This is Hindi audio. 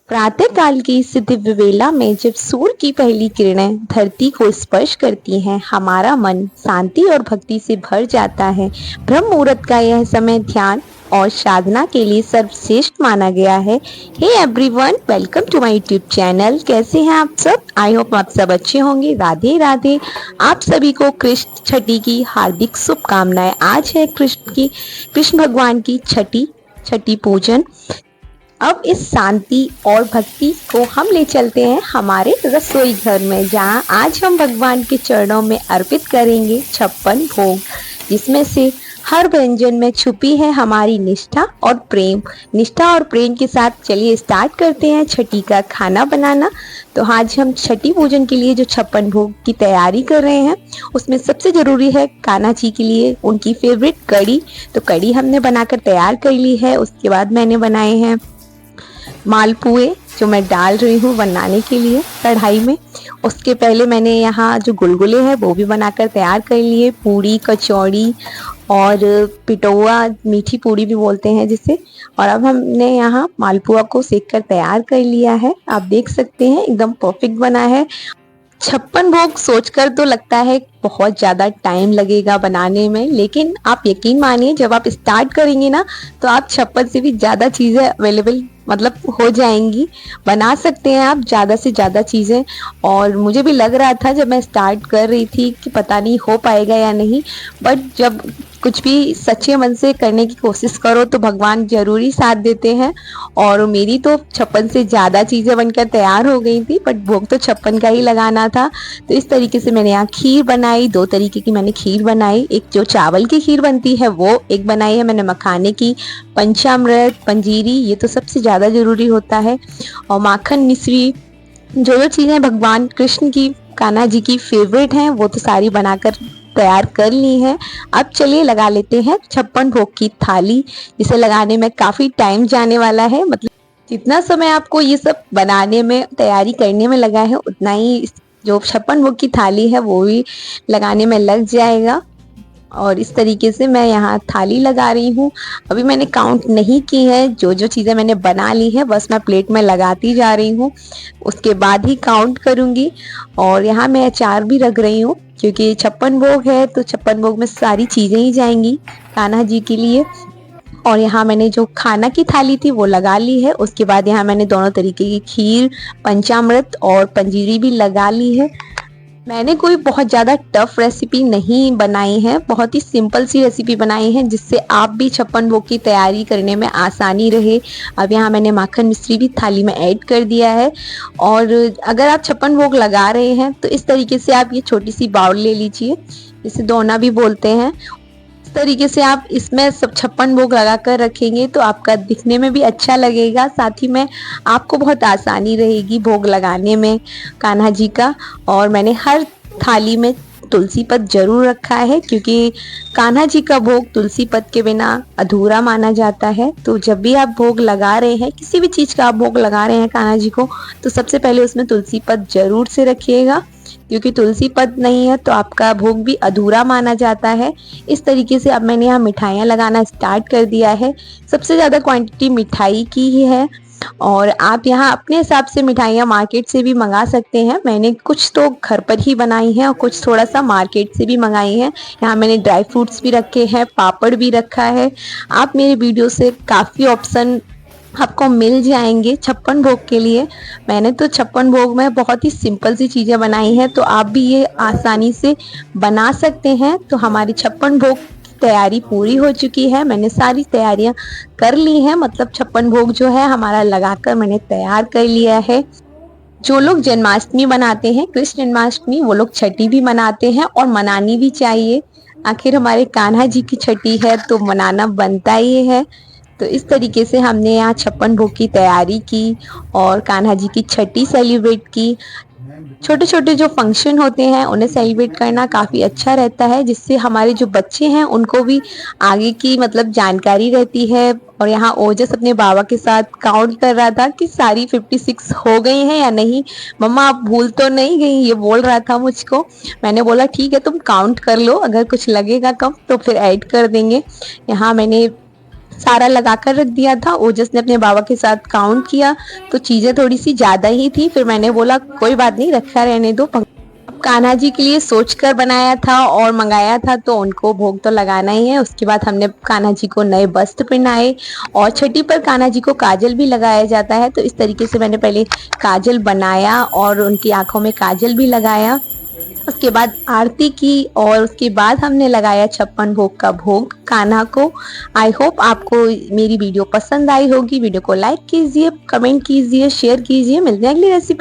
प्रातः काल की इस दिव्य वेला में जब सूर्य की पहली किरणें धरती को स्पर्श करती हैं, हमारा मन शांति और भक्ति से भर जाता है। ब्रह्म मुहूर्त का यह समय ध्यान और साधना के लिए सर्वश्रेष्ठ माना गया है। Hey everyone, welcome to my YouTube channel. कैसे हैं आप सब? आई होप आप सब अच्छे होंगे। राधे राधे। आप सभी को कृष्ण छठी की हार्दिक शुभकामनाएं। आज है कृष्ण भगवान की छठी पूजन। अब इस शांति और भक्ति को हम ले चलते हैं हमारे रसोई घर में, जहां आज हम भगवान के चरणों में अर्पित करेंगे 56 भोग, जिसमें से हर व्यंजन में छुपी है हमारी निष्ठा और प्रेम। निष्ठा और प्रेम के साथ चलिए स्टार्ट करते हैं छठी का खाना बनाना। तो आज हम छठी पूजन के लिए जो 56 भोग की तैयारी कर रहे हैं, उसमें सबसे ज़रूरी है कान्हा जी के लिए उनकी फेवरेट कढ़ी। तो कढ़ी हमने बनाकर तैयार कर ली है। उसके बाद मैंने बनाए हैं मालपुए, जो मैं डाल रही हूँ बनाने के लिए कढ़ाई में। उसके पहले मैंने यहाँ जो गुलगुले हैं वो भी बनाकर तैयार कर लिए, पूड़ी, कचौड़ी और पिटौआ, मीठी पूड़ी भी बोलते हैं जिसे। और अब हमने यहाँ मालपुआ को सेक कर तैयार कर लिया है। आप देख सकते हैं एकदम परफेक्ट बना है। 56 भोग सोचकर तो लगता है बहुत ज़्यादा टाइम लगेगा बनाने में, लेकिन आप यकीन मानिए जब आप स्टार्ट करेंगे ना, तो आप 56 से भी ज़्यादा चीज़ें अवेलेबल हो जाएंगी। बना सकते हैं आप ज़्यादा से ज़्यादा चीज़ें। और मुझे भी लग रहा था जब मैं स्टार्ट कर रही थी कि पता नहीं हो पाएगा या नहीं, बट जब कुछ भी सच्चे मन से करने की कोशिश करो तो भगवान जरूरी साथ देते हैं। और मेरी तो 56 से ज़्यादा चीज़ें बनकर तैयार हो गई थी, बट भोग तो 56 का ही लगाना था। तो इस तरीके से मैंने यहाँ खीर बनाई। 2 तरीके की मैंने खीर बनाई। एक जो चावल की खीर बनती है वो एक बनाई है मैंने, मखाने की, पंचामृत, पंजीरी, ये तो सबसे ज़्यादा ज़रूरी होता है, और माखन मिश्री। जो चीज़ें भगवान कृष्ण की, कान्हा जी की फेवरेट हैं, वो तो सारी बनाकर तैयार कर ली है। अब चलिए लगा लेते हैं 56 भोग की थाली, जिसे लगाने में काफ़ी टाइम जाने वाला है। मतलब जितना समय आपको ये सब बनाने में, तैयारी करने में लगा है, उतना ही जो 56 भोग की थाली है वो भी लगाने में लग जाएगा। और इस तरीके से मैं यहाँ थाली लगा रही हूँ। अभी मैंने काउंट नहीं की है, जो जो चीज़ें मैंने बना ली है बस मैं प्लेट में लगाती जा रही हूँ, उसके बाद ही काउंट करूँगी। और यहाँ मैं अचार भी रख रही हूँ, क्योंकि 56 भोग है तो 56 भोग में सारी चीज़ें ही जाएंगी कान्हा जी के लिए। और यहाँ मैंने जो खाना की थाली थी वो लगा ली है। उसके बाद यहाँ मैंने दोनों तरीके की खीर, पंचामृत और पंजीरी भी लगा ली है। मैंने कोई बहुत ज़्यादा टफ रेसिपी नहीं बनाई है, बहुत ही सिंपल सी रेसिपी बनाई है, जिससे आप भी 56 भोग की तैयारी करने में आसानी रहे। अब यहाँ मैंने माखन मिश्री भी थाली में ऐड कर दिया है। और अगर आप 56 भोग लगा रहे हैं तो इस तरीके से आप ये छोटी सी बाउल ले लीजिए, जिसे दोना भी बोलते हैं। इस तरीके से आप इसमें सब 56 भोग लगा कर रखेंगे तो आपका दिखने में भी अच्छा लगेगा, साथ ही में आपको बहुत आसानी रहेगी भोग लगाने में कान्हा जी का। और मैंने हर थाली में तुलसी पत जरूर रखा है, क्योंकि कान्हा जी का भोग तुलसी पत के बिना अधूरा माना जाता है। तो जब भी आप भोग लगा रहे हैं, किसी भी चीज़ का आप भोग लगा रहे हैं कान्हा जी को, तो सबसे पहले उसमें तुलसी पत जरूर से रखिएगा, क्योंकि तुलसी पत नहीं है तो आपका भोग भी अधूरा माना जाता है। इस तरीके से अब मैंने यहाँ मिठाइयाँ लगाना स्टार्ट कर दिया है। सबसे ज़्यादा क्वांटिटी मिठाई की ही है, और आप यहाँ अपने हिसाब से मिठाइयाँ मार्केट से भी मंगा सकते हैं। मैंने कुछ तो घर पर ही बनाई हैं और कुछ थोड़ा सा मार्केट से भी मंगाई हैं। यहाँ मैंने ड्राई फ्रूट्स भी रखे हैं, पापड़ भी रखा है। आप मेरे वीडियो से काफ़ी ऑप्शन आपको मिल जाएंगे 56 भोग के लिए। मैंने तो 56 भोग में बहुत ही सिंपल सी चीज़ें बनाई हैं, तो आप भी ये आसानी से बना सकते हैं। तो हमारी 56 भोग की तैयारी पूरी हो चुकी है। मैंने सारी तैयारियां कर ली हैं, मतलब 56 भोग जो है हमारा लगाकर मैंने तैयार कर लिया है। जो लोग जन्माष्टमी मनाते हैं, कृष्ण जन्माष्टमी, वो लोग छठी भी मनाते हैं, और मनानी भी चाहिए। आखिर हमारे कान्हा जी की छठी है तो मनाना बनता ही है। तो इस तरीके से हमने यहाँ 56 भोग की तैयारी की और कान्हा जी की छठी सेलिब्रेट की। छोटे छोटे जो फंक्शन होते हैं उन्हें सेलिब्रेट करना काफ़ी अच्छा रहता है, जिससे हमारे जो बच्चे हैं उनको भी आगे की जानकारी रहती है। और यहाँ ओजस अपने बाबा के साथ काउंट कर रहा था कि सारी 56 हो गई हैं या नहीं। मम्मा आप भूल तो नहीं गई, ये बोल रहा था मुझको। मैंने बोला ठीक है तुम काउंट कर लो, अगर कुछ लगेगा कम तो फिर ऐड कर देंगे। यहाँ मैंने सारा लगा कर रख दिया था। ओजस ने अपने बाबा के साथ काउंट किया तो चीजें थोड़ी सी ज्यादा ही थी। फिर मैंने बोला कोई बात नहीं, रखा रहने दो। कान्हा जी के लिए सोचकर बनाया था और मंगाया था तो उनको भोग तो लगाना ही है। उसके बाद हमने कान्हा जी को नए वस्त्र पहनाए और छठी पर कान्हा जी को काजल भी लगाया जाता है। तो इस तरीके से मैंने पहले काजल बनाया और उनकी आंखों में काजल भी लगाया। उसके बाद आरती की और उसके बाद हमने लगाया 56 भोग का भोग कान्हा को। आई होप आपको मेरी वीडियो पसंद आई होगी। वीडियो को लाइक कीजिए, कमेंट कीजिए, शेयर कीजिए। मिलते हैं अगली रेसिपी।